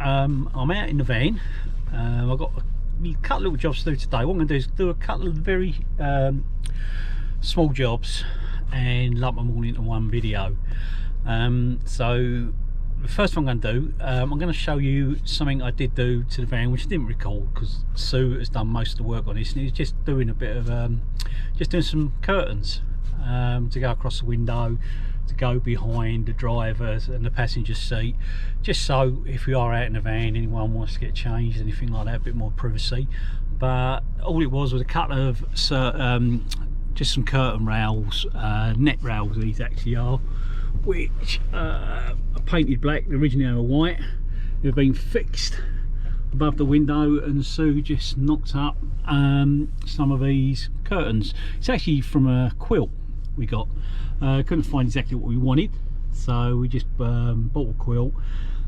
I'm out in the van. I've got a couple of little jobs to do today. What I'm going to do is do a couple of very small jobs and lump them all into one video. So the first one I'm going to do, I'm going to show you something I did do to the van, which I didn't record because Sue has done most of the work on this, and he's just doing a bit of just doing some curtains to go across the window, to go behind the driver and the passenger seat, just so if we are out in the van, anyone wants to get changed, anything like that, a bit more privacy. But all it was a couple of just some curtain rails, net rails these actually are, which are painted black. Originally they were white. They've been fixed above the window, and Sue just knocked up some of these curtains. It's actually from a quilt we got. Couldn't find exactly what we wanted, so we just bought a quilt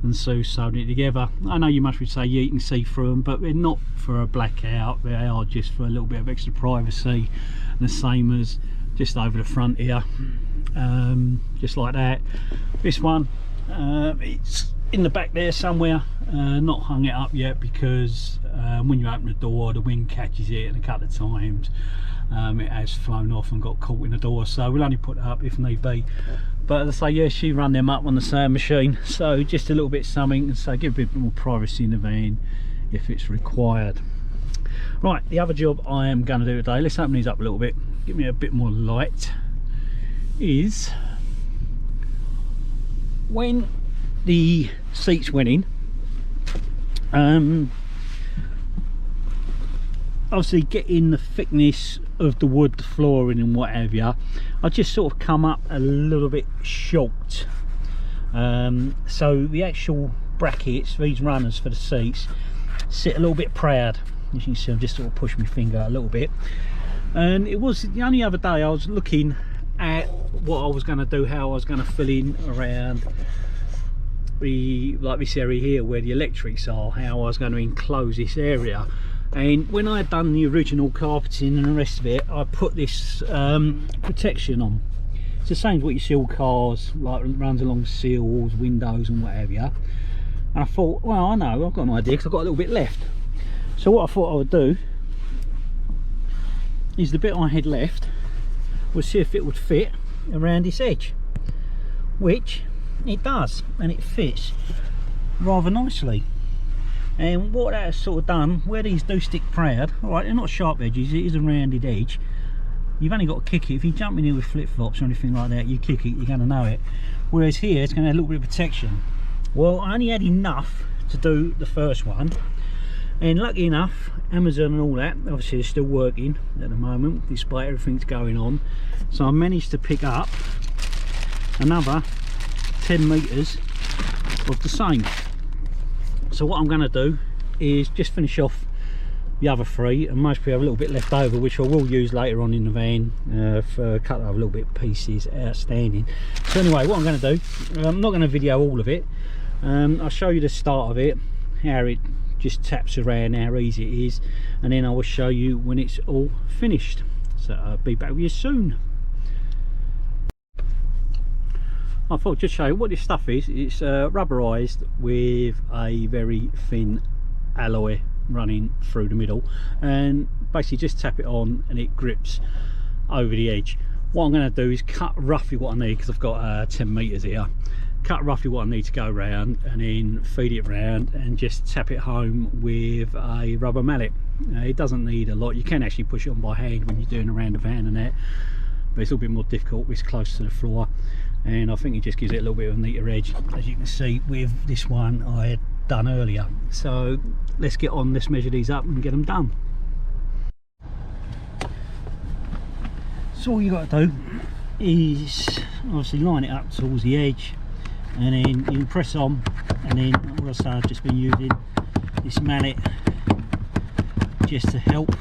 and Sue sewed it together. I know you must say, yeah, you can see through them, but they're not for a blackout, they are just for a little bit of extra privacy. And the same as just over the front here, just like that. This one, it's in the back there somewhere, not hung it up yet because when you open the door the wind catches it, and a couple of times it has flown off and got caught in the door, so we'll only put it up if need be. But as I say, yeah, she run them up on the sewing machine, so just a little bit something, so give a bit more privacy in the van if it's required. Right, the other job I am going to do today, let's open these up a little bit, give me a bit more light, is when the seats went in, obviously getting the thickness of the wood, the flooring and what have you, I just sort of come up a little bit short. So the actual brackets, these runners for the seats, sit a little bit proud. As you can see, I'm just sort of pushing my finger a little bit. And it was the only other day I was looking at what I was going to do, how I was going to fill in around the, like this area here where the electrics are, how I was going to enclose this area. And when I had done the original carpeting and the rest of it, I put this protection on. It's the same as what you see all cars, like runs along sills, windows and what have you. And I thought, well, I know, I've got an idea because I've got a little bit left. So what I thought I would do is the bit I had left, we'll see if it would fit around this edge, which it does, and it fits rather nicely. And what that has sort of done, where these do stick proud, alright, they're not sharp edges, it is a rounded edge, you've only got to kick it. If you jump in here with flip-flops or anything like that, you kick it, you're going to know it. Whereas here it's going to have a little bit of protection. Well, I only had enough to do the first one, and lucky enough, Amazon and all that, obviously they're still working at the moment despite everything's going on, so I managed to pick up another 10 meters of the same. So what I'm going to do is just finish off the other three, and most people have a little bit left over which I will use later on in the van for a couple of little bit pieces outstanding. So anyway, what I'm going to do, I'm not going to video all of it, I'll show you the start of it, how it just taps around, how easy it is, and then I will show you when it's all finished. So I'll be back with you soon. I thought I'd just show you what this stuff is. It's rubberized with a very thin alloy running through the middle, and basically just tap it on and it grips over the edge. What I'm going to do is cut roughly what I need, because I've got 10 meters here, cut roughly what I need to go around, and then feed it round and just tap it home with a rubber mallet. It doesn't need a lot, you can actually push it on by hand when you're doing around the van and that, but it's a little bit more difficult, it's close to the floor, and I think it just gives it a little bit of a neater edge, as you can see with this one I had done earlier. So let's get on, let's measure these up and get them done. So all you got to do is obviously line it up towards the edge, and then you can press on, and then what I say, I've just been using this mallet just to help.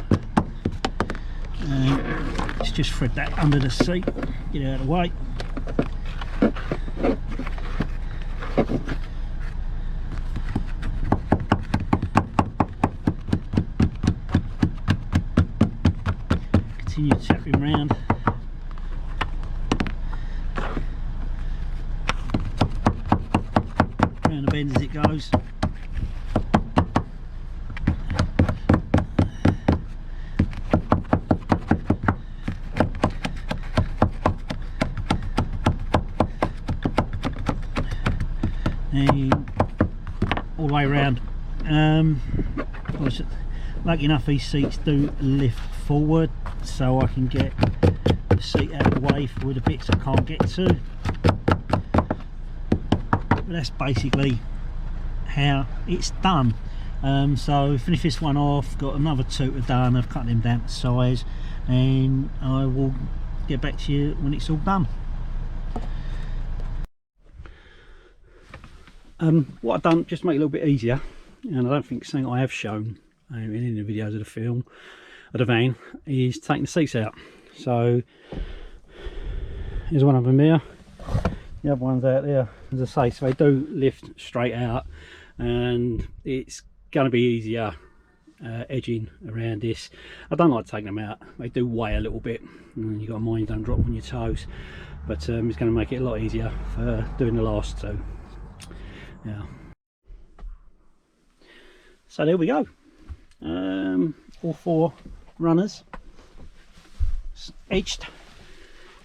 Let's just thread that under the seat, get it out of the way. Continue tapping round. Round the bend as it goes. and all the way around. Lucky enough, these seats do lift forward, so I can get the seat out of the way for the bits I can't get to. But that's basically how it's done. So finish this one off, got another two to done. I've cut them down to size, and I will get back to you when it's all done. What I've done, just to make it a little bit easier, and I don't think it's something I have shown in any of the videos of the film, of the van, is taking the seats out. So here's one of them here, the other one's out there. As I say, so they do lift straight out, and it's going to be easier edging around this. I don't like taking them out, they do weigh a little bit, and you've got to mind you don't drop on your toes, but it's going to make it a lot easier for doing the last two. Yeah. So there we go. All four runners edged,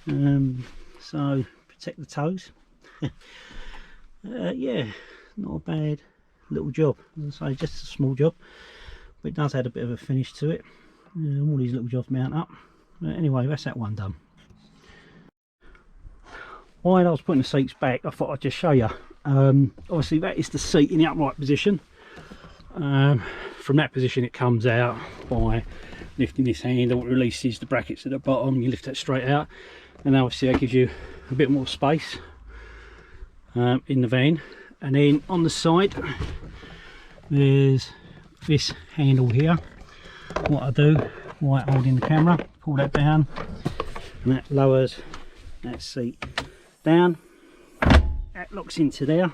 so protect the toes. Yeah, not a bad little job. As I say, just a small job, but it does add a bit of a finish to it. All these little jobs mount up. But anyway, that's that one done. While I was putting the seats back, I thought I'd just show you. Obviously that is the seat in the upright position. From that position it comes out by lifting this handle. It releases the brackets at the bottom, you lift that straight out, and obviously that gives you a bit more space in the van. And then on the side there's this handle here. What I do while holding the camera, pull that down, and that lowers that seat down. That locks into there,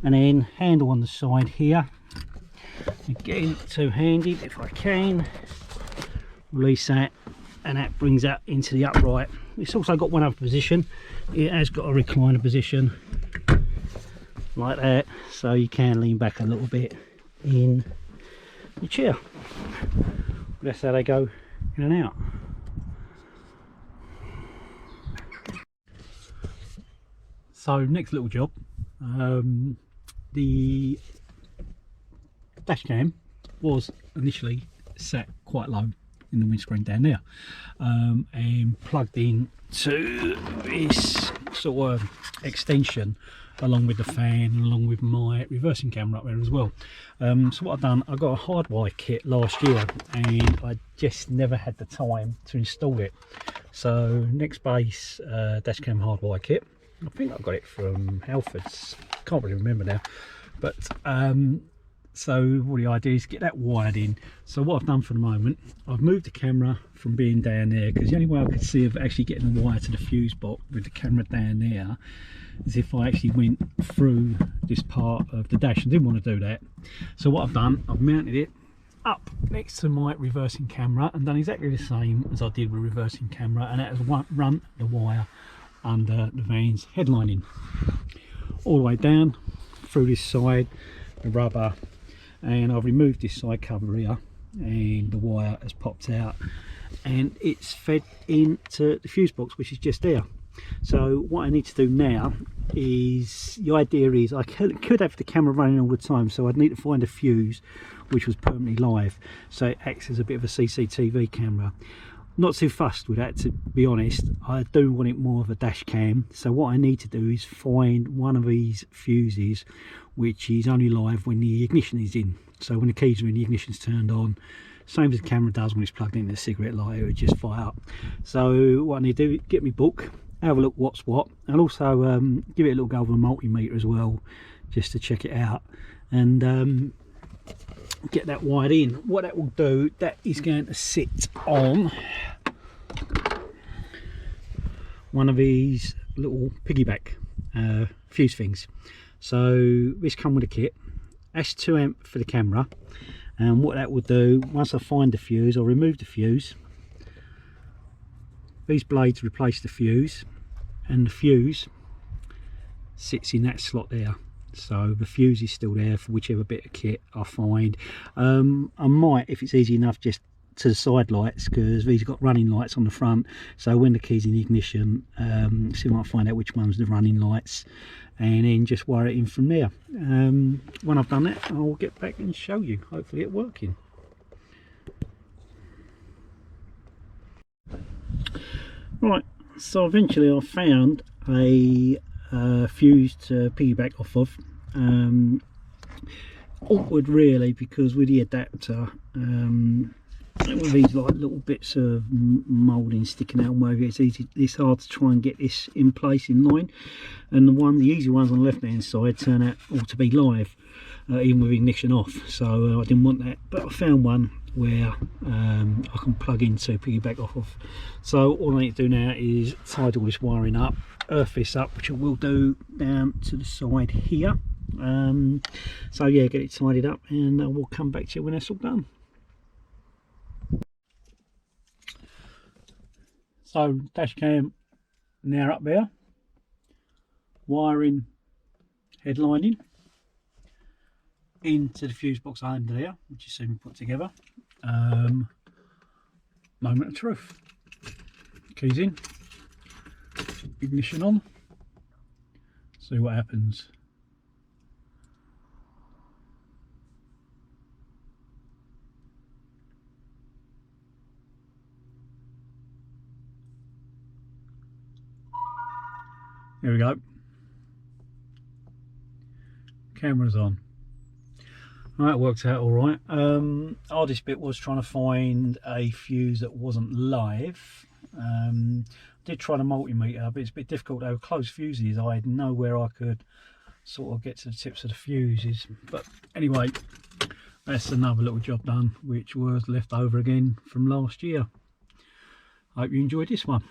and then handle on the side here. Again, two-handed if I can. Release that, and that brings that into the upright. It's also got one other position. It has got a recliner position like that, so you can lean back a little bit in the chair. That's how they go in and out. So next little job, the dash cam was initially sat quite low in the windscreen down there, and plugged in to this sort of extension along with the fan and along with my reversing camera up there as well. So what I've done, I got a hardwire kit last year, and I just never had the time to install it. So next base Dashcam hardwire kit. I think I got it from Halfords, can't really remember now, but so what the idea is get that wired in. So what I've done for the moment, I've moved the camera from being down there, because the only way I could see of actually getting the wire to the fuse box with the camera down there is if I actually went through this part of the dash. I didn't want to do that, so what I've done, I've mounted it up next to my reversing camera and done exactly the same as I did with reversing camera, and that has run the wire under the van's headlining all the way down through this side, the rubber, and I've removed this side cover here, and the wire has popped out and it's fed into the fuse box, which is just there. So what I need to do now is, the idea is I could have the camera running all the time, so I'd need to find a fuse which was permanently live, so it acts as a bit of a CCTV camera. Not too fussed with that, to be honest. I do want it more of a dash cam, so what I need to do is find one of these fuses which is only live when the ignition is in. So when the keys are in, the ignition's turned on, same as the camera does when it's plugged into the cigarette lighter, it would just fire up. So what I need to do, get my book, have a look what's what, and also give it a little go with a multimeter as well, just to check it out, and get that wired in. What that will do, that is going to sit on one of these little piggyback fuse things. So this come with a kit. That's 2 amp for the camera, and what that will do, once I find the fuse, I'll remove the fuse. These blades replace the fuse, and the fuse sits in that slot there. So the fuse is still there for whichever bit of kit I find. I might, if it's easy enough, just to the side lights, because these have got running lights on the front, so when the key's in the ignition, see if I can find out which one's the running lights, and then just wire it in from there. When I've done that, I'll get back and show you, hopefully it working. Right, so eventually I found a fuse to piggyback off of. Awkward really, because with the adapter, with these like little bits of moulding sticking out, where it's hard to try and get this in place in line, and the easy ones on the left hand side turn out all to be live, even with ignition off, so I didn't want that. But I found one where I can plug into piggyback off of. So all I need to do now is tidy all this wiring up, earth this up, which I will do down to the side here. So yeah, get it tidied up, and we'll come back to you when that's all done. So dash cam now up there, wiring, headlining into the fuse box under there, which is soon put together. Moment of truth. Keys in, ignition on, see what happens. There we go. Camera's on. Right, it worked out all right. Hardest bit was trying to find a fuse that wasn't live. Did try the multimeter, but it's a bit difficult. They were closed fuses. I had nowhere I could sort of get to the tips of the fuses. But anyway, that's another little job done, which was left over again from last year. Hope you enjoyed this one.